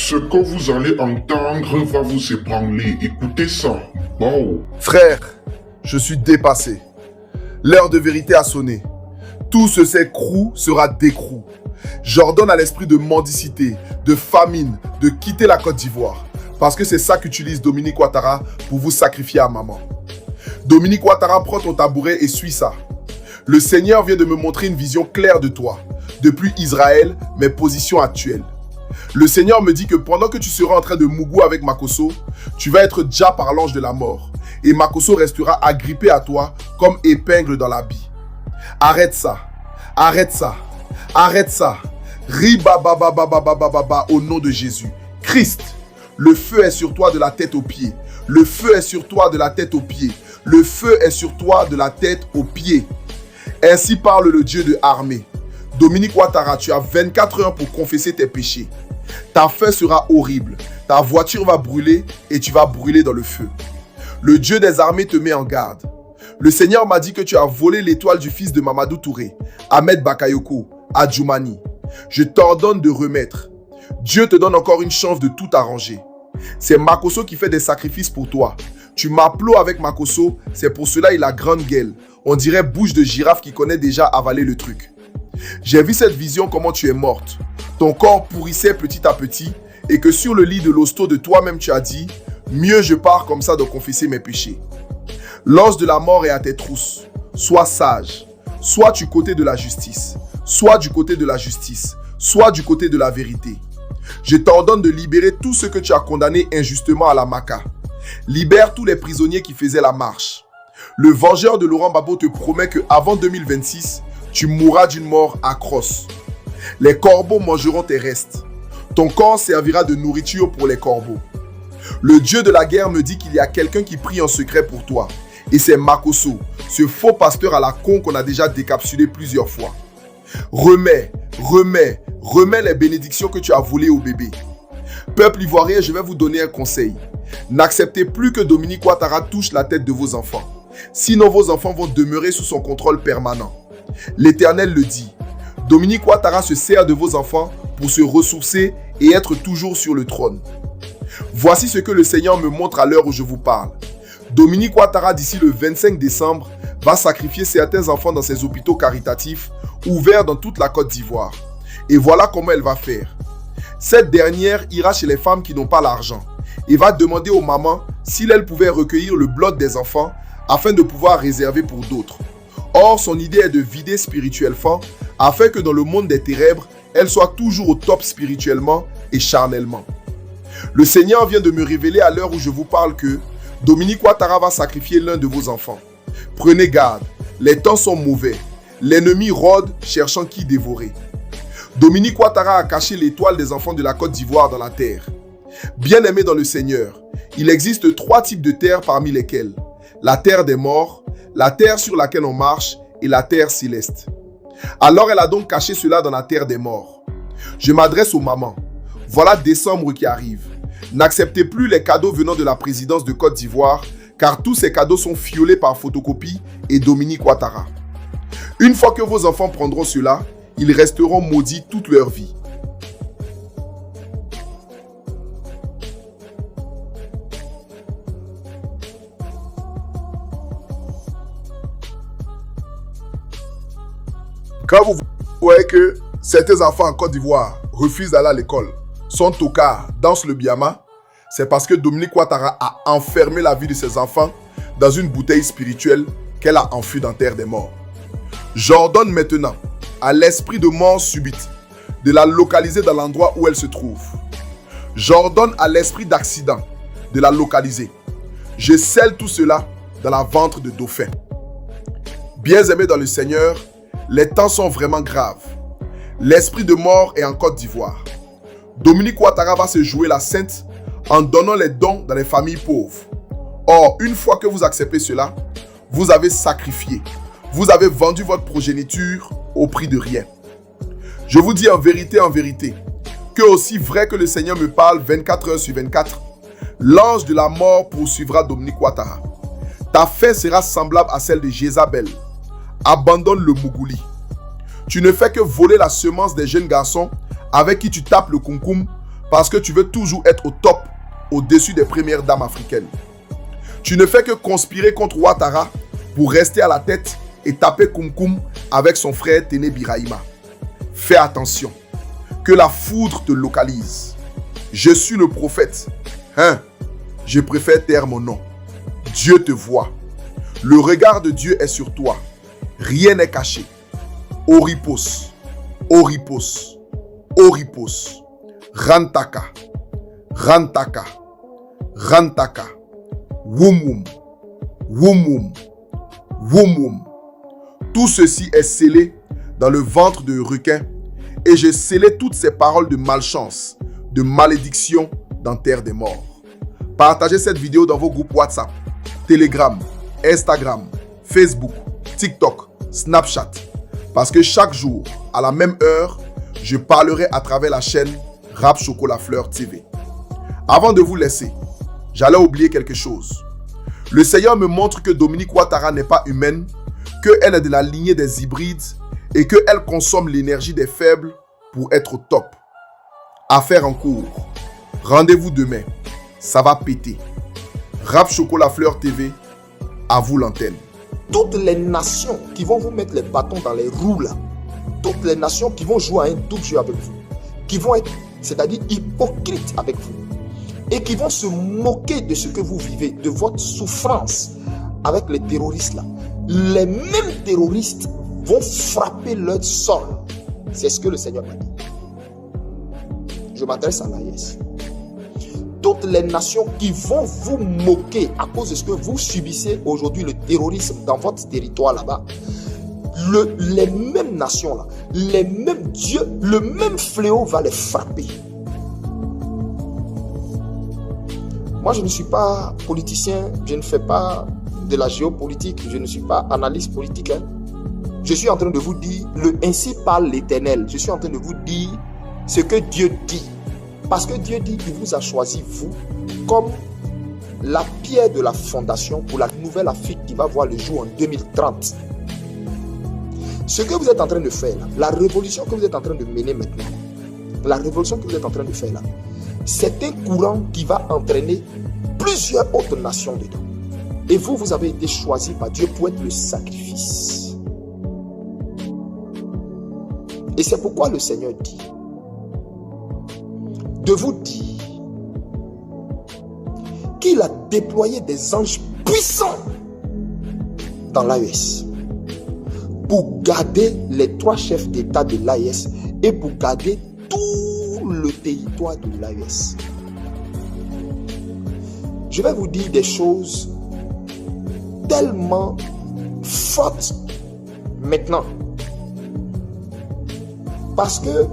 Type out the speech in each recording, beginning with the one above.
Ce que vous allez entendre va vous ébranler. Écoutez ça. Wow. Frère, je suis dépassé. L'heure de vérité a sonné. Tout ce s'écroule sera décrou. J'ordonne à l'esprit de mendicité, de famine, de quitter la Côte d'Ivoire. Parce que c'est ça qu'utilise Dominique Ouattara pour vous sacrifier à maman. Dominique Ouattara, prends ton tabouret et suis ça. Le Seigneur vient de me montrer une vision claire de toi. Depuis Israël, mes positions actuelles. Le Seigneur me dit que pendant que tu seras en train de mougou avec Makosso, tu vas être déjà par l'ange de la mort. Et Makosso restera agrippé à toi comme épingle dans l'habit. Arrête ça. Arrête ça. Arrête ça. Ribabababababababa au nom de Jésus. Christ, le feu est sur toi de la tête aux pieds. Le feu est sur toi de la tête aux pieds. Le feu est sur toi de la tête aux pieds. Ainsi parle le Dieu de armée. Dominique Ouattara, tu as 24 heures pour confesser tes péchés. Ta fin sera horrible. Ta voiture va brûler et tu vas brûler dans le feu. Le Dieu des armées te met en garde. Le Seigneur m'a dit que tu as volé l'étoile du fils de Mamadou Touré, Ahmed Bakayoko, à Djoumani. Je t'ordonne de remettre. Dieu te donne encore une chance de tout arranger. C'est Makosso qui fait des sacrifices pour toi. Tu m'applaudis avec Makosso, c'est pour cela il a grande gueule. On dirait bouche de girafe qui connaît déjà avaler le truc. J'ai vu cette vision comment tu es morte. Ton corps pourrissait petit à petit et que sur le lit de l'hosto de toi-même tu as dit « Mieux je pars comme ça de confesser mes péchés ». L'ange de la mort est à tes trousses. Sois sage. Sois du côté de la justice. Sois du côté de la justice. Sois du côté de la vérité. Je t'ordonne de libérer tous ceux que tu as condamnés injustement à la Maka. Libère tous les prisonniers qui faisaient la marche. Le vengeur de Laurent Gbagbo te promet qu'avant 2026, tu mourras d'une mort atroce. Les corbeaux mangeront tes restes. Ton corps servira de nourriture pour les corbeaux. Le Dieu de la guerre me dit qu'il y a quelqu'un qui prie en secret pour toi. Et c'est Makosso, ce faux pasteur à la con qu'on a déjà décapsulé plusieurs fois. Remets les bénédictions que tu as volées au bébé. Peuple ivoirien, je vais vous donner un conseil. N'acceptez plus que Dominique Ouattara touche la tête de vos enfants. Sinon vos enfants vont demeurer sous son contrôle permanent. L'Éternel le dit. Dominique Ouattara se sert de vos enfants pour se ressourcer et être toujours sur le trône. Voici ce que le Seigneur me montre à l'heure où je vous parle. Dominique Ouattara, d'ici le 25 décembre, va sacrifier certains enfants dans ses hôpitaux caritatifs ouverts dans toute la Côte d'Ivoire. Et voilà comment elle va faire. Cette dernière ira chez les femmes qui n'ont pas l'argent et va demander aux mamans si elles pouvaient recueillir le bloc des enfants afin de pouvoir réserver pour d'autres. Or, son idée est de vider spirituellement afin que dans le monde des ténèbres, elle soit toujours au top spirituellement et charnellement. Le Seigneur vient de me révéler à l'heure où je vous parle que Dominique Ouattara va sacrifier l'un de vos enfants. Prenez garde, les temps sont mauvais. L'ennemi rôde cherchant qui dévorer. Dominique Ouattara a caché l'étoile des enfants de la Côte d'Ivoire dans la terre. Bien-aimé dans le Seigneur, il existe 3 types de terre parmi lesquelles la terre des morts, la terre sur laquelle on marche et la terre céleste. Alors elle a donc caché cela dans la terre des morts. Je m'adresse aux mamans. Voilà décembre qui arrive. N'acceptez plus les cadeaux venant de la présidence de Côte d'Ivoire, car tous ces cadeaux sont fiolés par photocopie et Dominique Ouattara. Une fois que vos enfants prendront cela, ils resteront maudits toute leur vie. Quand vous voyez que certains enfants en Côte d'Ivoire refusent d'aller à l'école, sont tocards, dansent le biama, c'est parce que Dominique Ouattara a enfermé la vie de ses enfants dans une bouteille spirituelle qu'elle a enfouie dans terre des morts. J'ordonne maintenant à l'esprit de mort subite de la localiser dans l'endroit où elle se trouve. J'ordonne à l'esprit d'accident de la localiser. Je scelle tout cela dans la ventre de dauphin. Bien-aimés dans le Seigneur, les temps sont vraiment graves. L'esprit de mort est en Côte d'Ivoire. Dominique Ouattara va se jouer la sainte en donnant les dons dans les familles pauvres. Or, une fois que vous acceptez cela, vous avez sacrifié. Vous avez vendu votre progéniture au prix de rien. Je vous dis en vérité, que aussi vrai que le Seigneur me parle 24 heures sur 24, l'ange de la mort poursuivra Dominique Ouattara. Ta fin sera semblable à celle de Jézabel. Abandonne le Mougouli. Tu ne fais que voler la semence des jeunes garçons avec qui tu tapes le concombre Parce que tu veux toujours être au top, au-dessus des premières dames africaines. Tu ne fais que conspirer contre Ouattara pour rester à la tête et taper Koum Koum avec son frère Téné Birahima. Fais attention, que la foudre te localise. Je suis le prophète. Je préfère taire mon nom. Dieu te voit. Le regard de Dieu est sur toi. Rien n'est caché. Oripos, Oripos, Oripos. Rantaka, Rantaka, Rantaka. Woum woum, woum woum, woum woum. Tout ceci est scellé dans le ventre de requin et j'ai scellé toutes ces paroles de malchance, de malédiction dans terre des morts. Partagez cette vidéo dans vos groupes WhatsApp, Telegram, Instagram, Facebook, TikTok, Snapchat. Parce que chaque jour, à la même heure, je parlerai à travers la chaîne Rap Chocolat Fleur TV. Avant de vous laisser, j'allais oublier quelque chose. Le Seigneur me montre que Dominique Ouattara n'est pas humaine, qu'elle est de la lignée des hybrides et qu'elle consomme l'énergie des faibles pour être au top. Affaire en cours. Rendez-vous demain. Ça va péter. Rap Chocolat Fleur TV, à vous l'antenne. Toutes les nations qui vont vous mettre les bâtons dans les roues là, toutes les nations qui vont jouer à un double jeu avec vous, qui vont être, c'est-à-dire hypocrites avec vous, et qui vont se moquer de ce que vous vivez, de votre souffrance avec les terroristes là. Les mêmes terroristes vont frapper leur sol. C'est ce que le Seigneur m'a dit. Je m'adresse à l'AES. Toutes les nations qui vont vous moquer à cause de ce que vous subissez aujourd'hui, le terrorisme dans votre territoire là-bas, les mêmes nations là, les mêmes dieux, le même fléau va les frapper. Moi, je ne suis pas politicien, je ne fais pas de la géopolitique, je ne suis pas analyste politique. Je suis en train de vous dire, ainsi parle l'Éternel. Je suis en train de vous dire ce que Dieu dit. Parce que Dieu dit qu'il vous a choisi, vous, comme la pierre de la fondation pour la nouvelle Afrique qui va voir le jour en 2030. Ce que vous êtes en train de faire là, la révolution que vous êtes en train de mener maintenant, la révolution que vous êtes en train de faire là, c'est un courant qui va entraîner plusieurs autres nations dedans. Et vous, vous avez été choisi par Dieu pour être le sacrifice. Et c'est pourquoi le Seigneur dit de vous dire qu'il a déployé des anges puissants dans l'AES pour garder les 3 chefs d'État de l'AES et pour garder tout le territoire de l'AES. Je vais vous dire des choses tellement fortes maintenant. Parce que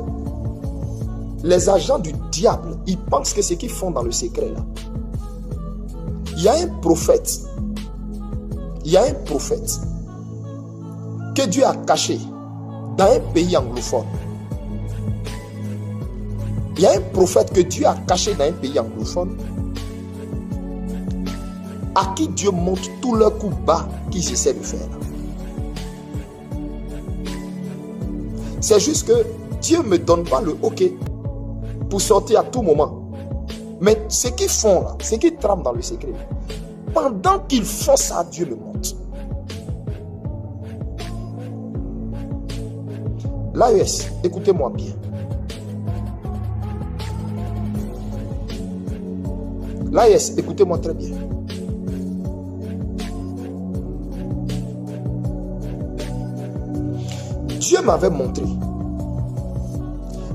les agents du diable, ils pensent que ce qu'ils font dans le secret là. Il y a un prophète. Il y a un prophète que Dieu a caché dans un pays anglophone. Il y a un prophète que Dieu a caché dans un pays anglophone à qui Dieu montre tous leurs coups bas qu'ils essaient de faire. C'est juste que Dieu ne me donne pas le OK pour sortir à tout moment. Mais ce qu'ils font là, ce qu'ils trament dans le secret, pendant qu'ils font ça, Dieu le montre. L'AES, écoutez-moi bien. L'AES, écoutez-moi très bien. Dieu m'avait montré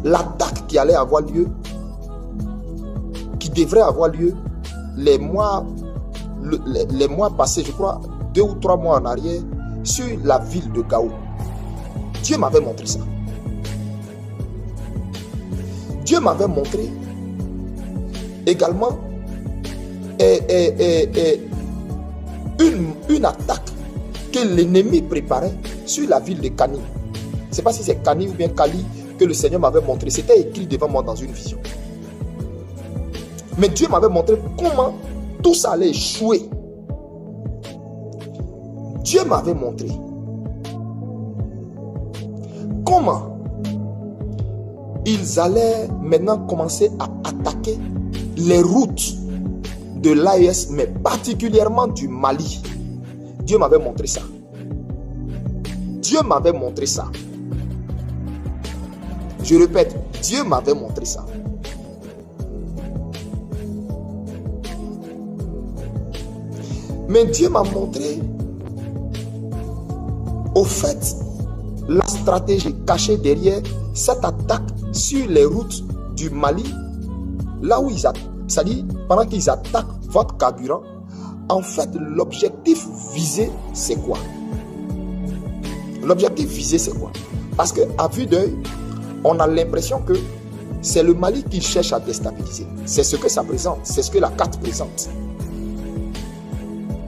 l'attaque qui allait avoir lieu, qui devrait avoir lieu les mois passés, je crois 2 ou 3 mois en arrière, sur la ville de Gao. Dieu m'avait montré ça. Dieu m'avait montré également une attaque que l'ennemi préparait sur la ville de Kani. Je ne sais pas si c'est Kani ou bien Kali que le Seigneur m'avait montré. C'était écrit devant moi dans une vision. Mais Dieu m'avait montré comment tout ça allait échouer. Dieu m'avait montré comment ils allaient maintenant commencer à attaquer les routes de l'AES, mais particulièrement du Mali. Dieu m'avait montré ça. Dieu m'avait montré ça. Je répète, Dieu m'avait montré ça. Mais Dieu m'a montré, au fait, la stratégie cachée derrière cette attaque sur les routes du Mali, là où ils attaquent, c'est-à-dire pendant qu'ils attaquent votre carburant, en fait, l'objectif visé, c'est quoi? L'objectif visé, c'est quoi? Parce qu'à vue d'œil, on a l'impression que c'est le Mali qui cherche à déstabiliser. C'est ce que ça présente, c'est ce que la carte présente.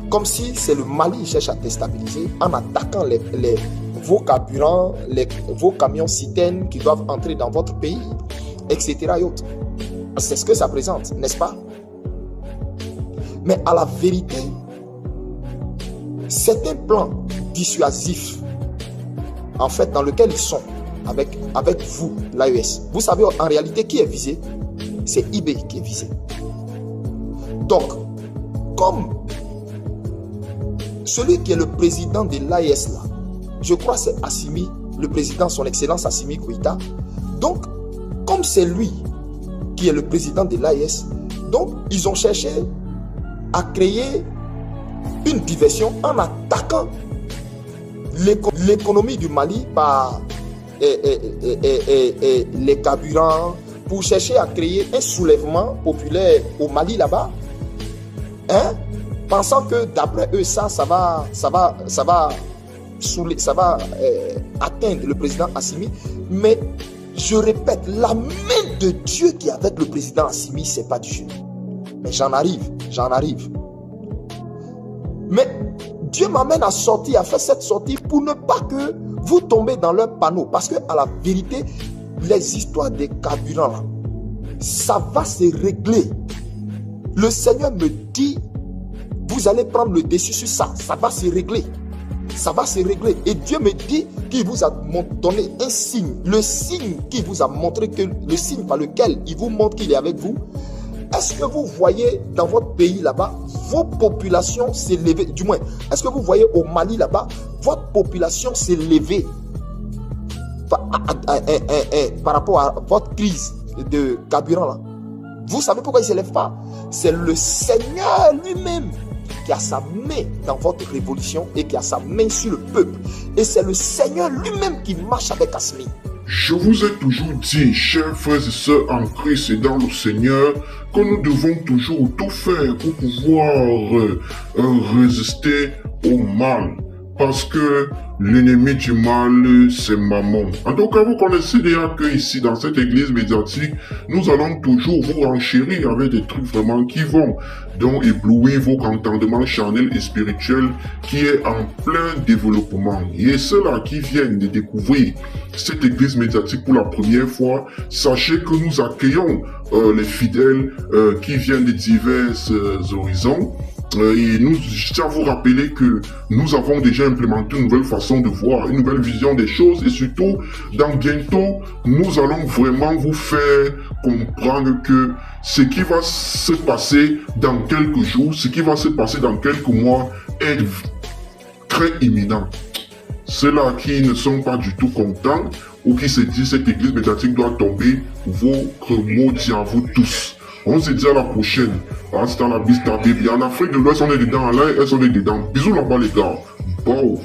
Comme si c'est le Mali qui cherche à déstabiliser en attaquant vos carburants, vos camions citernes qui doivent entrer dans votre pays, etc. et autres. C'est ce que ça présente, n'est-ce pas? Mais à la vérité, c'est un plan dissuasif, en fait, dans lequel ils sont, avec vous, l'AES. Vous savez en réalité qui est visé? C'est eBay qui est visé. Donc, comme celui qui est le président de l'AES là, je crois que c'est Assimi, le président, son excellence Assimi Goïta. Donc, comme c'est lui qui est le président de l'AES, donc ils ont cherché à créer une diversion en attaquant l'économie du Mali par les carburants, pour chercher à créer un soulèvement populaire au Mali là-bas, hein? Pensant que d'après eux ça va atteindre le président Assimi. Mais je répète, la main de Dieu qui est avec le président Assimi, c'est pas du jeu. Mais j'en arrive. Mais Dieu m'amène à sortir, à faire cette sortie pour ne pas que vous tombez dans leur panneau. Parce que à la vérité, les histoires des carburants là, ça va se régler. Le Seigneur me dit, vous allez prendre le dessus sur ça. Ça va se régler. Ça va se régler. Et Dieu me dit qu'il vous a donné un signe. Le signe qu'il vous a montré, le signe par lequel il vous montre qu'il est avec vous. Est-ce que vous voyez dans votre pays là-bas, vos populations s'élever? Du moins, est-ce que vous voyez au Mali là-bas, votre population s'élever par rapport à votre crise de carburant là? Vous savez pourquoi il ne s'élève pas? C'est le Seigneur lui-même qui a sa main dans votre révolution et qui a sa main sur le peuple. Et c'est le Seigneur lui-même qui marche avec Assimi. Je vous ai toujours dit, chers frères et sœurs en Christ et dans le Seigneur, que nous devons toujours tout faire pour pouvoir résister au mal. Parce que l'ennemi du mal, c'est Mammon. En tout cas, vous connaissez déjà que ici, dans cette église médiatique, nous allons toujours vous renchérir avec des trucs vraiment qui vont donc éblouir vos entendements charnels et spirituels qui est en plein développement. Et ceux-là qui viennent de découvrir cette église médiatique pour la première fois, sachez que nous accueillons les fidèles qui viennent de divers horizons. Et je tiens à vous rappeler que nous avons déjà implémenté une nouvelle façon de voir, une nouvelle vision des choses, et surtout, dans bientôt, nous allons vraiment vous faire comprendre que ce qui va se passer dans quelques jours, ce qui va se passer dans quelques mois est très imminent. Ceux-là qui ne sont pas du tout contents ou qui se disent cette église médiatique doit tomber, votre mot dit à vous tous. On se dit à la prochaine. Ah, c'est dans la Bible. En Afrique de l'Ouest, on est dedans. Là, on est dedans. Bisous là-bas, les gars. Bon.